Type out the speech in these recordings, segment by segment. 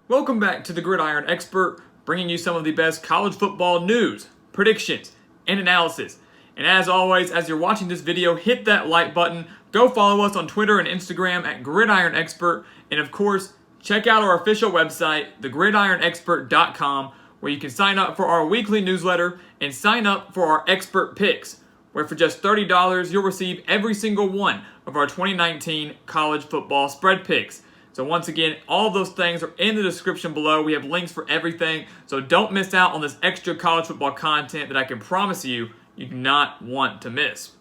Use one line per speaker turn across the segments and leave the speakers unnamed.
Welcome back to the Gridiron Expert, bringing you some of the best college football news, predictions, and analysis. And as always, as you're watching this video, hit that like button, go follow us on Twitter and Instagram at Gridiron Expert, and of course, check out our official website, thegridironexpert.com, where you can sign up for our weekly newsletter and sign up for our expert picks, where for just $30, you'll receive every single one of our 2019 college football spread picks. So once again, all of those things are in the description below. We have links for everything, so don't miss out on this extra college football content that I can promise you do not want to miss.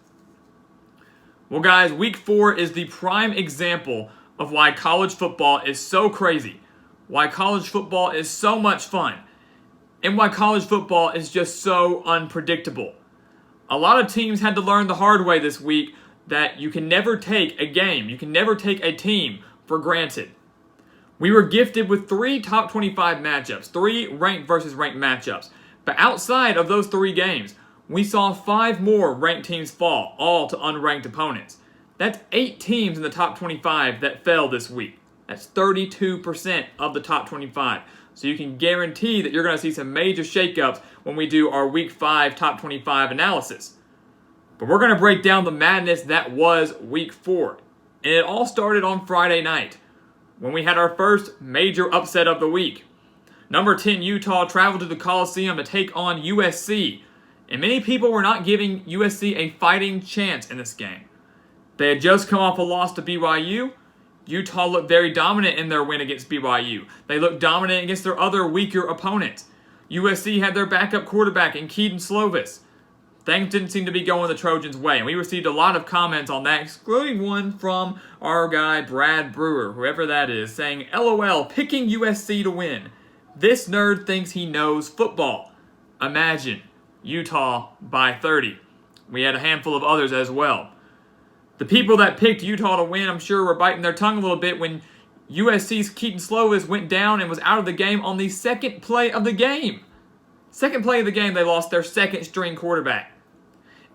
Well guys, week 4 is the prime example of why college football is so crazy, why college football is so much fun, and why college football is just so unpredictable. A lot of teams had to learn the hard way this week that you can never take a game, you can never take a team for granted. We were gifted with 3 top 25 matchups, 3 ranked versus ranked matchups. But outside of those 3 games, we saw 5 more ranked teams fall, all to unranked opponents. That's 8 teams in the top 25 that fell this week. That's 32% of the top 25. So you can guarantee that you're going to see some major shakeups when we do our week 5 top 25 analysis. But we're going to break down the madness that was week 4. And it all started on Friday night, when we had our first major upset of the week. Number 10 Utah traveled to the Coliseum to take on USC, and many people were not giving USC a fighting chance in this game. They had just come off a loss to BYU. Utah looked very dominant in their win against BYU. They looked dominant against their other weaker opponents. USC had their backup quarterback in Keaton Slovis. Things didn't seem to be going the Trojans' way, and we received a lot of comments on that, excluding one from our guy Brad Brewer, whoever that is, saying, LOL, picking USC to win. This nerd thinks he knows football. Imagine, Utah by 30. We had a handful of others as well. The people that picked Utah to win, I'm sure, were biting their tongue a little bit when USC's Keaton Slovis went down and was out of the game on the second play of the game. Second play of the game, they lost their second-string quarterback.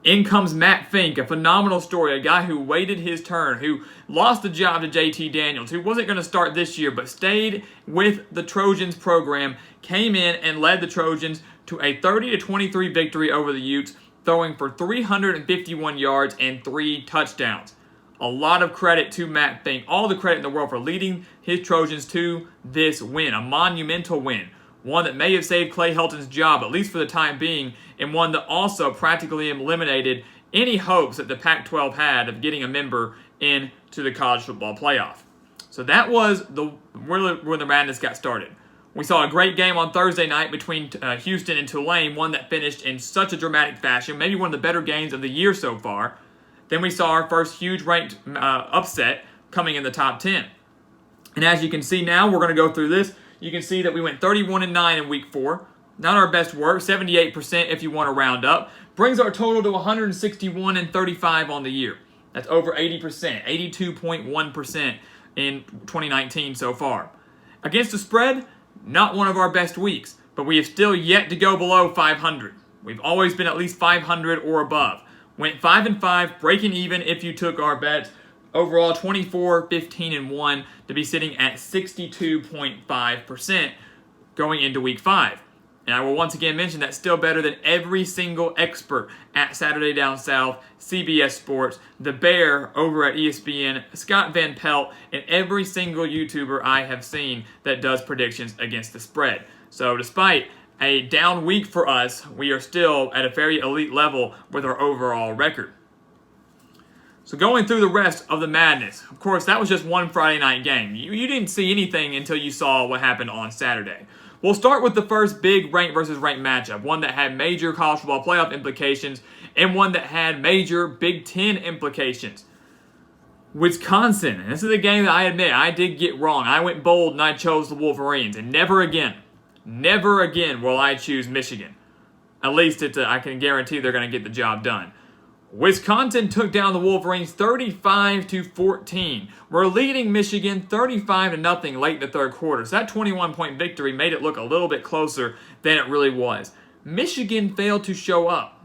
In comes Matt Fink, a phenomenal story, a guy who waited his turn, who lost the job to JT Daniels, who wasn't going to start this year, but stayed with the Trojans program, came in and led the Trojans to a 30-23 victory over the Utes, throwing for 351 yards and 3 touchdowns. A lot of credit to Matt Fink, all the credit in the world for leading his Trojans to this win, a monumental win. One that may have saved Clay Helton's job, at least for the time being, and one that also practically eliminated any hopes that the Pac-12 had of getting a member into the college football playoff. So that was where the madness got started. We saw a great game on Thursday night between Houston and Tulane, one that finished in such a dramatic fashion, maybe one of the better games of the year so far. Then we saw our first huge ranked upset coming in the top 10. And as you can see now, we're going to go through this. You can see that we went 31-9 in week 4. Not our best work, 78% if you want to round up. Brings our total to 161-35 on the year. That's over 80%, 82.1% in 2019 so far. Against the spread, not one of our best weeks, but we have still yet to go below 500. We've always been at least 500 or above. Went 5-5, breaking even if you took our bets. Overall, 24-15-1 to be sitting at 62.5% going into week 5. And I will once again mention that's still better than every single expert at Saturday Down South, CBS Sports, The Bear over at ESPN, Scott Van Pelt, and every single YouTuber I have seen that does predictions against the spread. So despite a down week for us, we are still at a very elite level with our overall record. So going through the rest of the madness, of course, that was just one Friday night game. You didn't see anything until you saw what happened on Saturday. We'll start with the first big ranked versus ranked matchup, one that had major college football playoff implications and one that had major Big Ten implications. Wisconsin, and this is a game that I admit I did get wrong. I went bold and I chose the Wolverines, and never again will I choose Michigan. At least I can guarantee they're going to get the job done. Wisconsin took down the Wolverines 35-14. We're leading Michigan 35-0 late in the third quarter. So that 21-point victory made it look a little bit closer than it really was. Michigan failed to show up.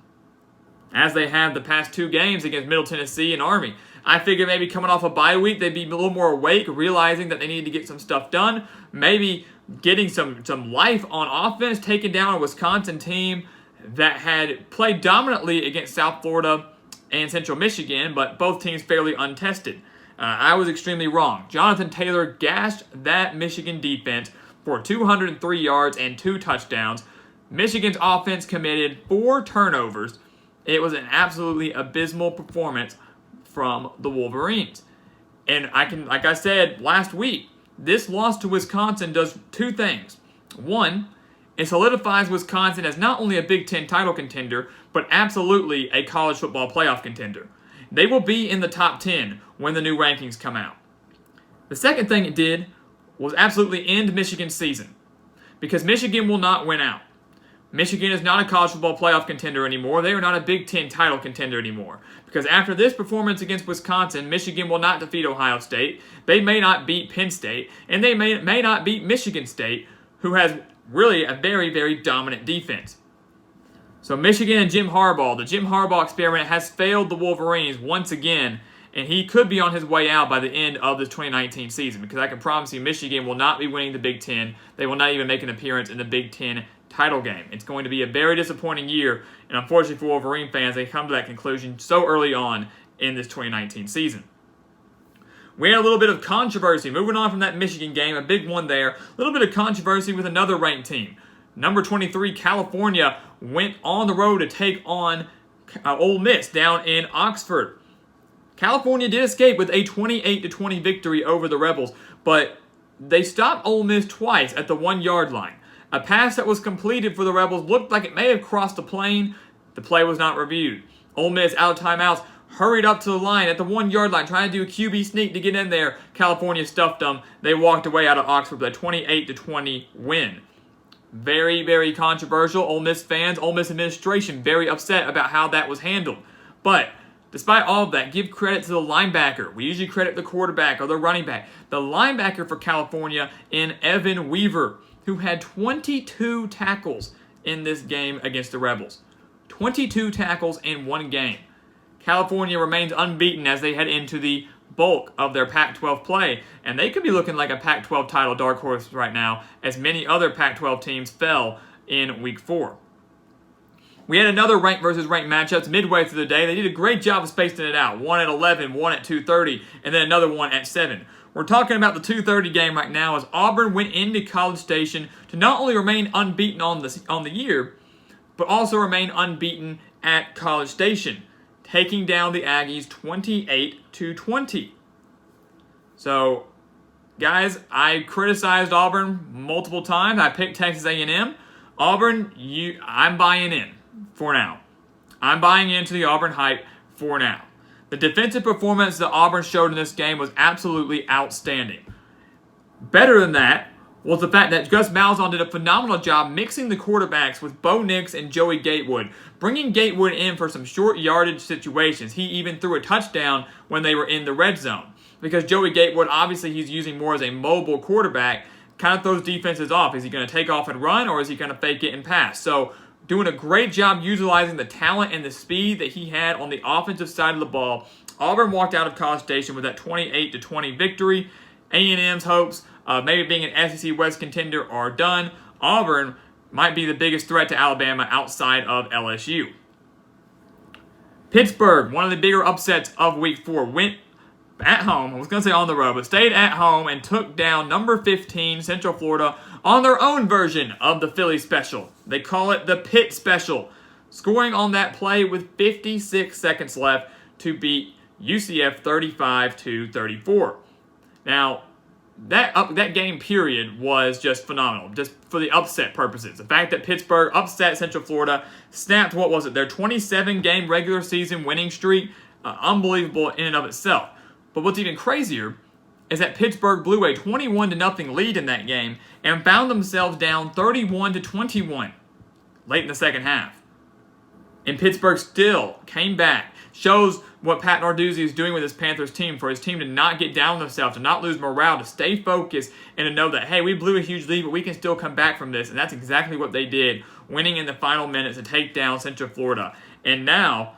as they have the past 2 games against Middle Tennessee and Army. I figured maybe coming off a bye week, they'd be a little more awake, realizing that they needed to get some stuff done, maybe getting some life on offense, taking down a Wisconsin team that had played dominantly against South Florida and Central Michigan, but both teams fairly untested. I was extremely wrong. Jonathan Taylor gashed that Michigan defense for 203 yards and 2 touchdowns. Michigan's offense committed 4 turnovers. It was an absolutely abysmal performance from the Wolverines. And like I said last week, this loss to Wisconsin does 2 things. One, it solidifies Wisconsin as not only a Big Ten title contender, but absolutely a college football playoff contender. They will be in the top 10 when the new rankings come out. The second thing it did was absolutely end Michigan's season, because Michigan will not win out. Michigan is not a college football playoff contender anymore. They are not a Big Ten title contender anymore. Because after this performance against Wisconsin, Michigan will not defeat Ohio State. They may not beat Penn State. And they may not beat Michigan State, who has really a very, very dominant defense. So Michigan and Jim Harbaugh, the Jim Harbaugh experiment has failed the Wolverines once again. And he could be on his way out by the end of the 2019 season. Because I can promise you, Michigan will not be winning the Big Ten. They will not even make an appearance in the Big Ten title game. It's going to be a very disappointing year, and unfortunately for Wolverine fans, they come to that conclusion so early on in this 2019 season. We had a little bit of controversy. Moving on from that Michigan game, a big one there, a little bit of controversy with another ranked team. Number 23, California, went on the road to take on Ole Miss down in Oxford. California did escape with a 28-20 victory over the Rebels, but they stopped Ole Miss twice at the 1-yard line. A pass that was completed for the Rebels looked like it may have crossed the plane. The play was not reviewed. Ole Miss, out of timeouts, hurried up to the line at the 1-yard line, trying to do a QB sneak to get in there. California stuffed them. They walked away out of Oxford with a 28-20 win. Very, very controversial. Ole Miss fans, Ole Miss administration, very upset about how that was handled. But despite all of that, give credit to the linebacker. We usually credit the quarterback or the running back. The linebacker for California in Evan Weaver, who had 22 tackles in this game against the Rebels. 22 tackles in one game. California remains unbeaten as they head into the bulk of their Pac-12 play, and they could be looking like a Pac-12 title dark horse right now, as many other Pac-12 teams fell in Week 4. We had another ranked versus ranked matchups midway through the day. They did a great job of spacing it out. One at 11, one at 2:30, and then another one at 7. We're talking about the 2:30 game right now as Auburn went into College Station to not only remain unbeaten on the year, but also remain unbeaten at College Station, taking down the Aggies 28-20. So, guys, I criticized Auburn multiple times. I picked Texas A&M. Auburn, I'm buying in for now. I'm buying into the Auburn hype for now. The defensive performance that Auburn showed in this game was absolutely outstanding. Better than that was the fact that Gus Malzahn did a phenomenal job mixing the quarterbacks with Bo Nix and Joey Gatewood, bringing Gatewood in for some short yardage situations. He even threw a touchdown when they were in the red zone. Because Joey Gatewood, obviously he's using more as a mobile quarterback, kind of throws defenses off. Is he going to take off and run, or is he going to fake it and pass? So, doing a great job utilizing the talent and the speed that he had on the offensive side of the ball. Auburn walked out of College Station with that 28-20 victory. A&M's hopes of maybe being an SEC West contender are done. Auburn might be the biggest threat to Alabama outside of LSU. Pittsburgh, one of the bigger upsets of Week 4, went at home, I was going to say on the road, but stayed at home and took down number 15, Central Florida, on their own version of the Philly Special. They call it the Pitt Special, scoring on that play with 56 seconds left to beat UCF 35-34. Now, that game period was just phenomenal, just for the upset purposes. The fact that Pittsburgh upset Central Florida, snapped, their 27-game regular season winning streak, unbelievable in and of itself. But what's even crazier is that Pittsburgh blew a 21-0 lead in that game and found themselves down 31-21 late in the second half. And Pittsburgh still came back. Shows what Pat Narduzzi is doing with his Panthers team, for his team to not get down on themselves, to not lose morale, to stay focused, and to know that, hey, we blew a huge lead, but we can still come back from this. And that's exactly what they did, winning in the final minutes to take down Central Florida. And now,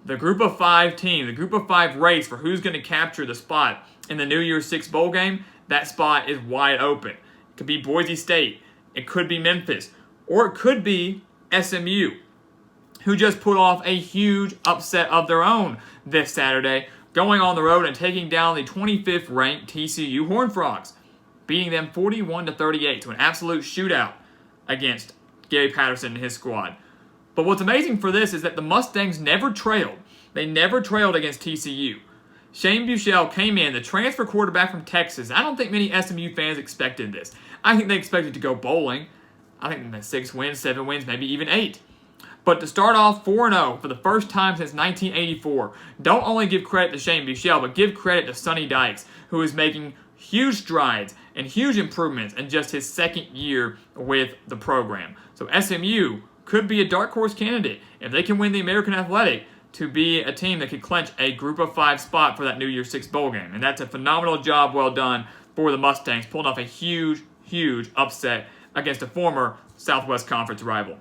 the group of 5 team, the group of 5 race for who's going to capture the spot in the New Year's Six bowl game, that spot is wide open. It could be Boise State, it could be Memphis, or it could be SMU, who just put off a huge upset of their own this Saturday, going on the road and taking down the 25th ranked TCU Horned Frogs, beating them 41-38 to an absolute shootout against Gary Patterson and his squad. But what's amazing for this is that the Mustangs never trailed. They never trailed against TCU. Shane Buechele came in, the transfer quarterback from Texas. I don't think many SMU fans expected this. I think they expected to go bowling. I think 6 wins, 7 wins, maybe even 8. But to start off 4-0 for the first time since 1984, don't only give credit to Shane Buechele, but give credit to Sonny Dykes, who is making huge strides and huge improvements in just his second year with the program. So SMU could be a dark horse candidate if they can win the American Athletic to be a team that could clinch a group of 5 spot for that New Year's Six bowl game. And that's a phenomenal job well done for the Mustangs, pulling off a huge, huge upset against a former Southwest Conference rival.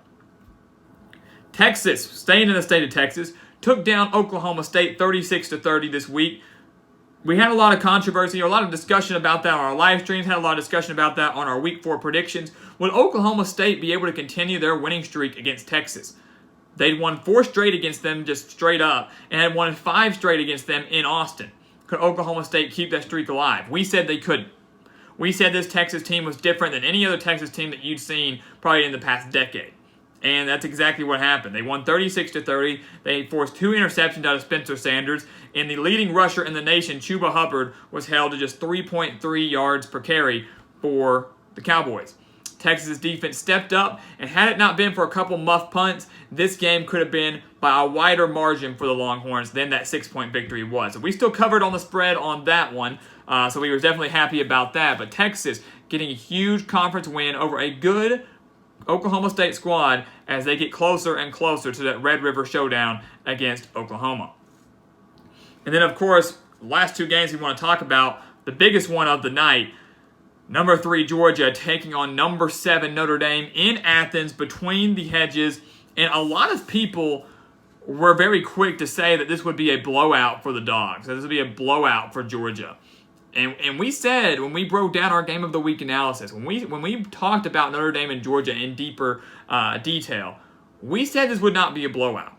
Texas, staying in the state of Texas, took down Oklahoma State 36-30 this week. We had a lot of controversy, or a lot of discussion about that on our live streams, had a lot of discussion about that on our Week 4 predictions. Would Oklahoma State be able to continue their winning streak against Texas? They'd won 4 straight against them just straight up, and had won 5 straight against them in Austin. Could Oklahoma State keep that streak alive? We said they couldn't. We said this Texas team was different than any other Texas team that you'd seen probably in the past decade. And that's exactly what happened. They won 36-30. They forced 2 interceptions out of Spencer Sanders. And the leading rusher in the nation, Chuba Hubbard, was held to just 3.3 yards per carry for the Cowboys. Texas' defense stepped up, and had it not been for a couple muff punts, this game could have been by a wider margin for the Longhorns than that 6-point victory was. So we still covered on the spread on that one, so we were definitely happy about that. But Texas getting a huge conference win over a good Oklahoma State squad as they get closer and closer to that Red River showdown against Oklahoma. And then, of course, last 2 games we want to talk about, the biggest one of the night, number 3 Georgia taking on number 7 Notre Dame in Athens between the hedges. And a lot of people were very quick to say that this would be a blowout for the Dogs, that this would be a blowout for Georgia. And we said, when we broke down our Game of the Week analysis, when we talked about Notre Dame and Georgia in deeper detail, we said this would not be a blowout.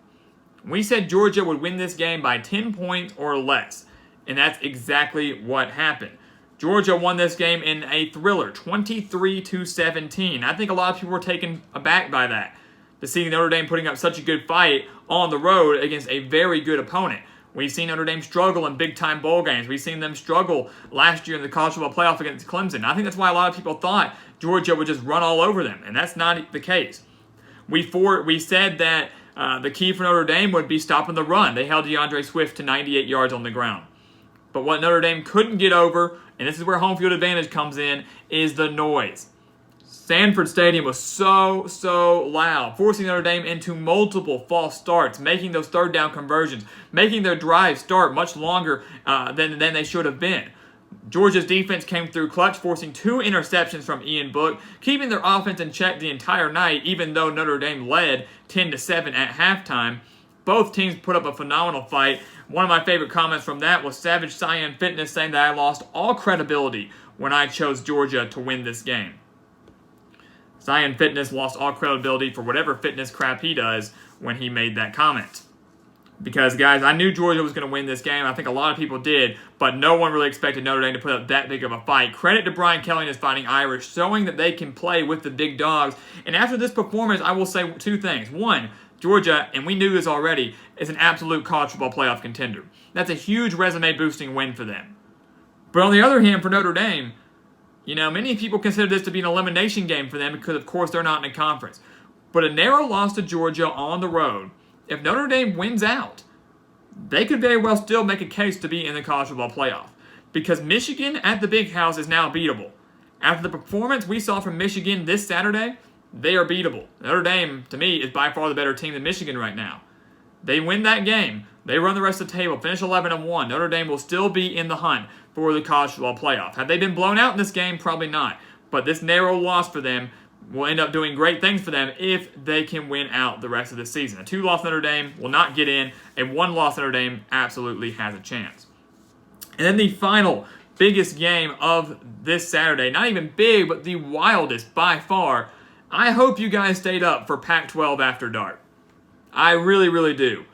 We said Georgia would win this game by 10 points or less. And that's exactly what happened. Georgia won this game in a thriller, 23-17. I think a lot of people were taken aback by that, to see Notre Dame putting up such a good fight on the road against a very good opponent. We've seen Notre Dame struggle in big-time bowl games. We've seen them struggle last year in the college football playoff against Clemson. I think that's why a lot of people thought Georgia would just run all over them, and that's not the case. We said that the key for Notre Dame would be stopping the run. They held DeAndre Swift to 98 yards on the ground. But what Notre Dame couldn't get over, and this is where home field advantage comes in, is the noise. Sanford Stadium was so loud, forcing Notre Dame into multiple false starts, making those third down conversions, making their drives start much longer than they should have been. Georgia's defense came through clutch, forcing 2 interceptions from Ian Book, keeping their offense in check the entire night, even though Notre Dame led 10-7 at halftime. Both teams put up a phenomenal fight. One of my favorite comments from that was Savage Cyan Fitness saying that I lost all credibility when I chose Georgia to win this game. Cyan Fitness lost all credibility for whatever fitness crap he does when he made that comment. Because, guys, I knew Georgia was going to win this game. I think a lot of people did, but no one really expected Notre Dame to put up that big of a fight. Credit to Brian Kelly and his Fighting Irish, showing that they can play with the big dogs. And after this performance, I will say 2 things. One, Georgia, and we knew this already, is an absolute college football playoff contender. That's a huge resume-boosting win for them. But on the other hand, for Notre Dame, many people consider this to be an elimination game for them because, of course, they're not in a conference. But a narrow loss to Georgia on the road, if Notre Dame wins out, they could very well still make a case to be in the college football playoff. Because Michigan at the Big House is now beatable. After the performance we saw from Michigan this Saturday, they are beatable. Notre Dame, to me, is by far the better team than Michigan right now. They win that game, they run the rest of the table, finish 11-1. Notre Dame will still be in the hunt for the college football playoff. Have they been blown out in this game? Probably not. But this narrow loss for them will end up doing great things for them if they can win out the rest of the season. A 2-loss Notre Dame will not get in. A 1-loss Notre Dame absolutely has a chance. And then the final biggest game of this Saturday, not even big, but the wildest by far. I hope you guys stayed up for Pac-12 After Dark. I really, really do.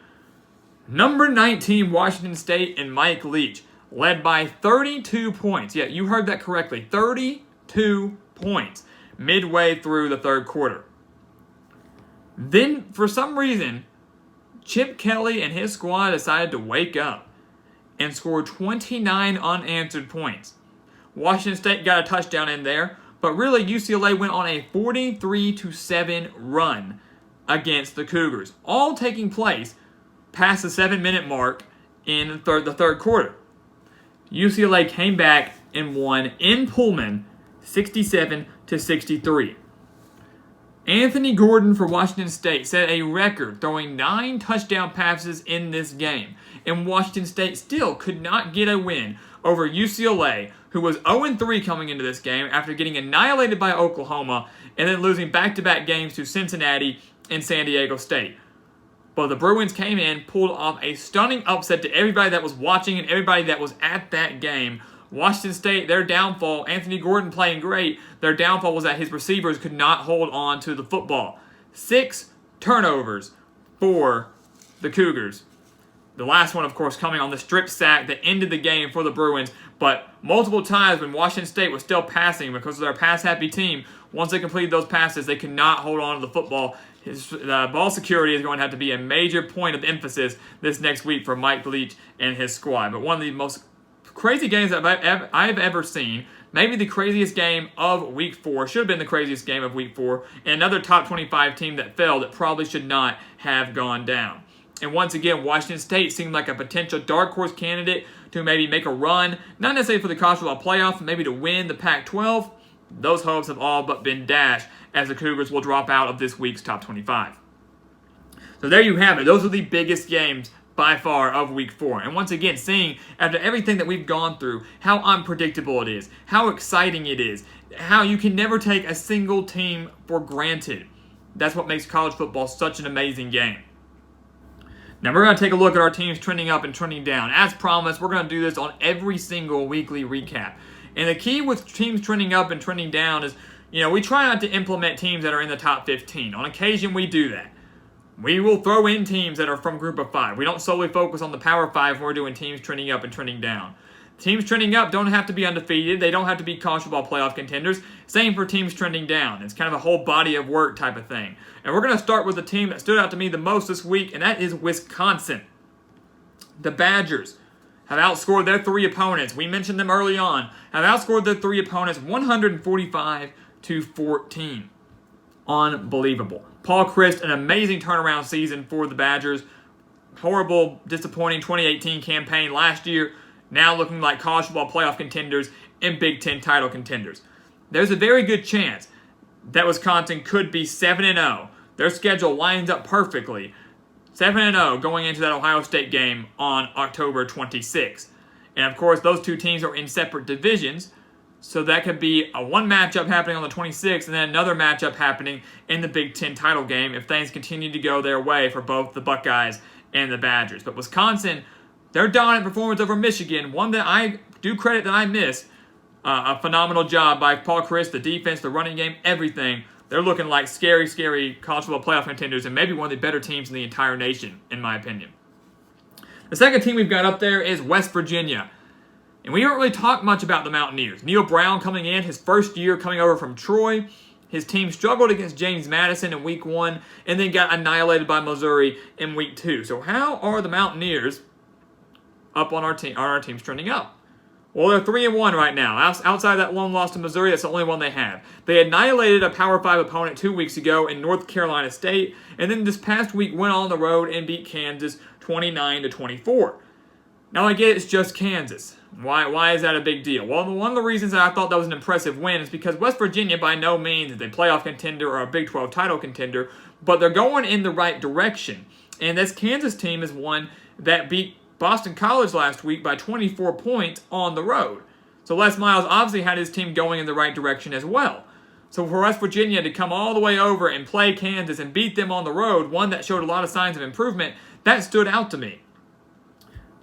Number 19 Washington State and Mike Leach led by 32 points. Yeah, you heard that correctly. 32 points midway through the third quarter. Then, for some reason, Chip Kelly and his squad decided to wake up and score 29 unanswered points. Washington State got a touchdown in there, but really UCLA went on a 43-7 run against the Cougars, all taking place past the 7-minute mark in the third quarter. UCLA came back and won in Pullman 67-63. Anthony Gordon for Washington State set a record throwing 9 touchdown passes in this game, and Washington State still could not get a win over UCLA, who was 0-3 coming into this game after getting annihilated by Oklahoma and then losing back-to-back games to Cincinnati and San Diego State. But the Bruins came in, pulled off a stunning upset to everybody that was watching and everybody that was at that game. Washington State, their downfall, Anthony Gordon playing great, their downfall was that his receivers could not hold on to the football. 6 turnovers for the Cougars. The last one, of course, coming on the strip sack that ended the game for the Bruins. But multiple times when Washington State was still passing because of their pass-happy team, once they completed those passes, they could not hold on to the football. Ball security is going to have to be a major point of emphasis this next week for Mike Leach and his squad. But one of the most crazy games that I've ever seen, maybe the craziest game of Week 4, should have been the craziest game of Week 4, and another top 25 team that fell that probably should not have gone down. And once again, Washington State seemed like a potential dark horse candidate to maybe make a run, not necessarily for the college football playoff, maybe to win the Pac-12. Those hopes have all but been dashed as the Cougars will drop out of this week's top 25. So there you have it. Those are the biggest games by far of Week 4. And once again, seeing after everything that we've gone through, how unpredictable it is, how exciting it is, how you can never take a single team for granted. That's what makes college football such an amazing game. Now we're going to take a look at our teams trending up and trending down. As promised, we're going to do this on every single weekly recap. And the key with teams trending up and trending down is, we try not to implement teams that are in the top 15. On occasion, we do that. We will throw in teams that are from Group of 5. We don't solely focus on the Power 5 when we're doing teams trending up and trending down. Teams trending up don't have to be undefeated. They don't have to be college football playoff contenders. Same for teams trending down. It's kind of a whole body of work type of thing. And we're going to start with the team that stood out to me the most this week, and that is Wisconsin. The Badgers have outscored their 3 opponents. We mentioned them early on. Have outscored their 3 opponents 145-14. Unbelievable. Paul Chryst, an amazing turnaround season for the Badgers. Horrible, disappointing 2018 campaign last year. Now looking like college football playoff contenders and Big Ten title contenders. There's a very good chance that Wisconsin could be 7-0. Their schedule lines up perfectly. 7-0 going into that Ohio State game on October 26th. And of course, those 2 teams are in separate divisions. So that could be a one matchup happening on the 26th and then another matchup happening in the Big Ten title game if things continue to go their way for both the Buckeyes and the Badgers. But Wisconsin, their dominant performance over Michigan, one that I do credit that I missed, a phenomenal job by Paul Chryst, the defense, the running game, everything. They're looking like scary, scary college football playoff contenders and maybe one of the better teams in the entire nation, in my opinion. The second team we've got up there is West Virginia. And we don't really talk much about the Mountaineers. Neil Brown coming in, his first year coming over from Troy. His team struggled against James Madison in Week 1 and then got annihilated by Missouri in Week 2. So how are the Mountaineers up on our team? Are our teams trending up? Well, they're 3-1 right now. Outside that one loss to Missouri, that's the only one they have. They annihilated a Power 5 opponent 2 weeks ago in North Carolina State, and then this past week went on the road and beat Kansas 29-24. Now I get it's just Kansas. Why is that a big deal? Well, one of the reasons that I thought that was an impressive win is because West Virginia by no means is a playoff contender or a Big 12 title contender, but they're going in the right direction. And this Kansas team is one that beat Boston College last week by 24 points on the road. So Les Miles obviously had his team going in the right direction as well. So for West Virginia to come all the way over and play Kansas and beat them on the road, one that showed a lot of signs of improvement, that stood out to me.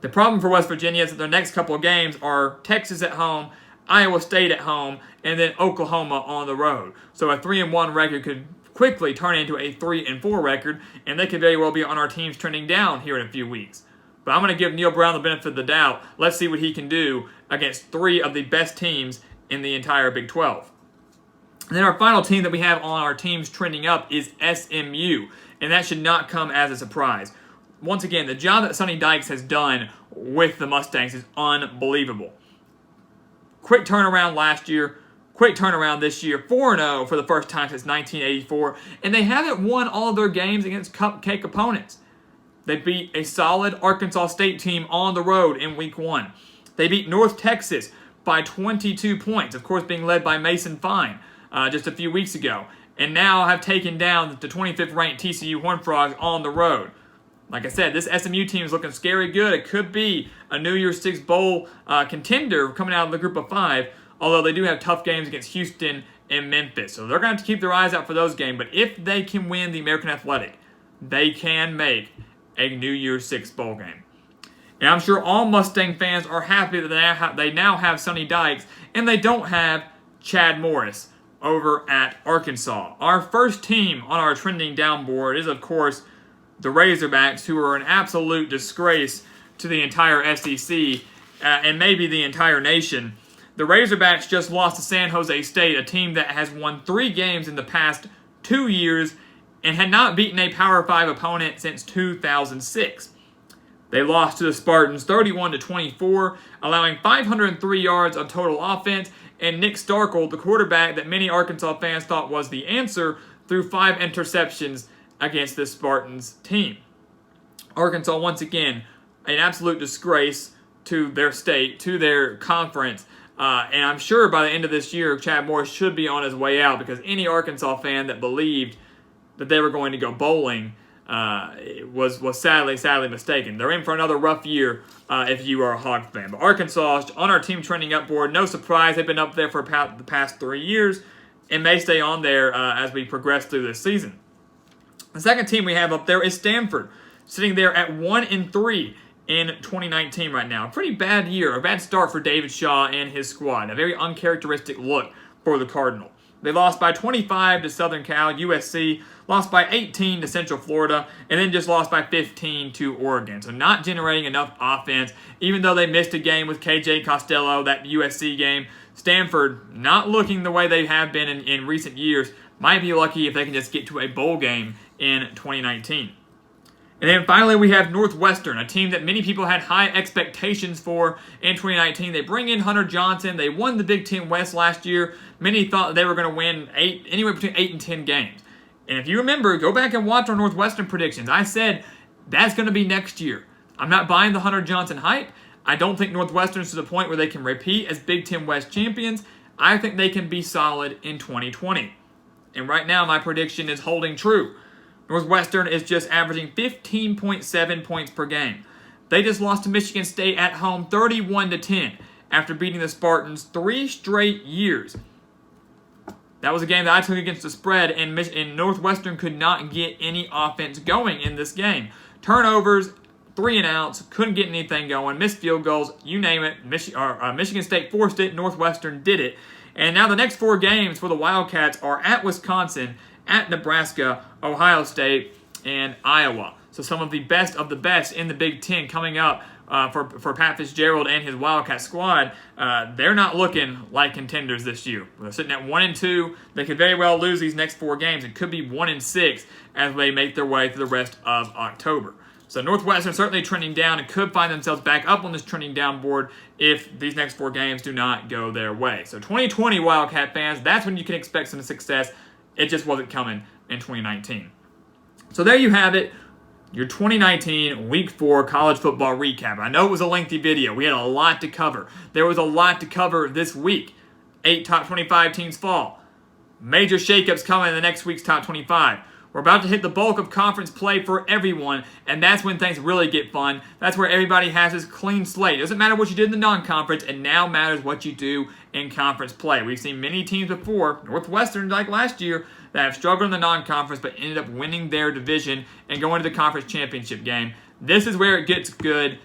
The problem for West Virginia is that their next couple of games are Texas at home, Iowa State at home, and then Oklahoma on the road. So a 3-1 record could quickly turn into a 3-4 record, and they could very well be on our teams trending down here in a few weeks. But I'm going to give Neil Brown the benefit of the doubt. Let's see what he can do against 3 of the best teams in the entire Big 12. And then our final team that we have on our teams trending up is SMU, and that should not come as a surprise. Once again, the job that Sonny Dykes has done with the Mustangs is unbelievable. Quick turnaround last year, quick turnaround this year, 4-0 for the first time since 1984, and they haven't won all of their games against cupcake opponents. They beat a solid Arkansas State team on the road in Week 1. They beat North Texas by 22 points, of course being led by Mason Fine just a few weeks ago, and now have taken down the 25th ranked TCU Horned Frogs on the road. Like I said, this SMU team is looking scary good. It could be a New Year's Six Bowl contender coming out of the group of 5, although they do have tough games against Houston and Memphis. So they're going to have to keep their eyes out for those games. But if they can win the American Athletic, they can make a New Year's Six Bowl game. And I'm sure all Mustang fans are happy that they now have Sonny Dykes and they don't have Chad Morris over at Arkansas. Our first team on our trending down board is, of course, the Razorbacks, who are an absolute disgrace to the entire SEC and maybe the entire nation. The Razorbacks just lost to San Jose State, a team that has won 3 games in the past 2 years and had not beaten a Power 5 opponent since 2006. They lost to the Spartans 31-24, allowing 503 yards of total offense, and Nick Starkel, the quarterback that many Arkansas fans thought was the answer, threw 5 interceptions against the Spartans team. Arkansas, once again, an absolute disgrace to their state, to their conference, and I'm sure by the end of this year, Chad Morris should be on his way out, because any Arkansas fan that believed that they were going to go bowling was sadly mistaken. They're in for another rough year if you are a Hog fan. But Arkansas, on our team trending up board, no surprise, they've been up there for the past 3 years and may stay on there as we progress through this season. The second team we have up there is Stanford, sitting there at 1-3 in 2019 right now. A pretty bad year, a bad start for David Shaw and his squad. A very uncharacteristic look for the Cardinal. They lost by 25 to Southern Cal, USC, lost by 18 to Central Florida, and then just lost by 15 to Oregon. So not generating enough offense, even though they missed a game with KJ Costello, that USC game. Stanford not looking the way they have been in recent years. Might be lucky if they can just get to a bowl game in 2019. And then finally we have Northwestern, a team that many people had high expectations for in 2019. They bring in Hunter Johnson. They won the Big Ten West last year. Many thought they were going to win anywhere between 8 and 10 games. And if you remember, go back and watch our Northwestern predictions. I said that's going to be next year. I'm not buying the Hunter Johnson hype. I don't think Northwestern's to the point where they can repeat as Big Ten West champions. I think they can be solid in 2020. And right now my prediction is holding true. Northwestern is just averaging 15.7 points per game. They just lost to Michigan State at home 31-10 after beating the Spartans 3 straight years. That was a game that I took against the spread, and Northwestern could not get any offense going in this game. Turnovers, 3 and outs, couldn't get anything going, missed field goals, you name it. Michigan State forced it, Northwestern did it. And now the next 4 games for the Wildcats are at Wisconsin, at Nebraska, Ohio State, and Iowa. So some of the best in the Big Ten coming up for Pat Fitzgerald and his Wildcat squad. They're not looking like contenders this year. They're sitting at 1-2. They could very well lose these next 4 games. It could be 1-6 as they make their way through the rest of October. So Northwestern certainly trending down and could find themselves back up on this trending down board if these next 4 games do not go their way. So 2020 Wildcat fans, that's when you can expect some success. It just wasn't coming in 2019. So there you have it, your 2019 Week 4 college football recap. I know it was a lengthy video. We had a lot to cover. There was a lot to cover this week. 8 top 25 teams fall. Major shakeups coming in the next week's top 25. We're about to hit the bulk of conference play for everyone, and that's when things really get fun. That's where everybody has this clean slate. It doesn't matter what you did in the non-conference, it now matters what you do in conference play. We've seen many teams before, Northwestern like last year, that have struggled in the non-conference but ended up winning their division and going to the conference championship game. This is where it gets good,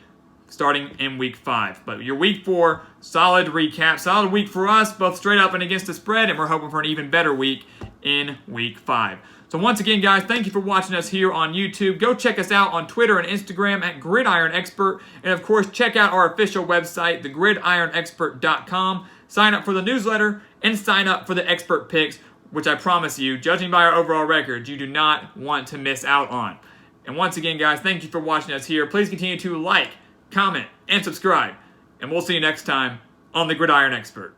starting in week 5. But your week 4, solid recap, solid week for us, both straight up and against the spread, and we're hoping for an even better week in week 5. So once again, guys, thank you for watching us here on YouTube. Go check us out on Twitter and Instagram at Gridiron Expert. And of course, check out our official website, thegridironexpert.com. Sign up for the newsletter and sign up for the expert picks, which I promise you, judging by our overall record, you do not want to miss out on. And once again, guys, thank you for watching us here. Please continue to like, comment, and subscribe. And we'll see you next time on the Gridiron Expert.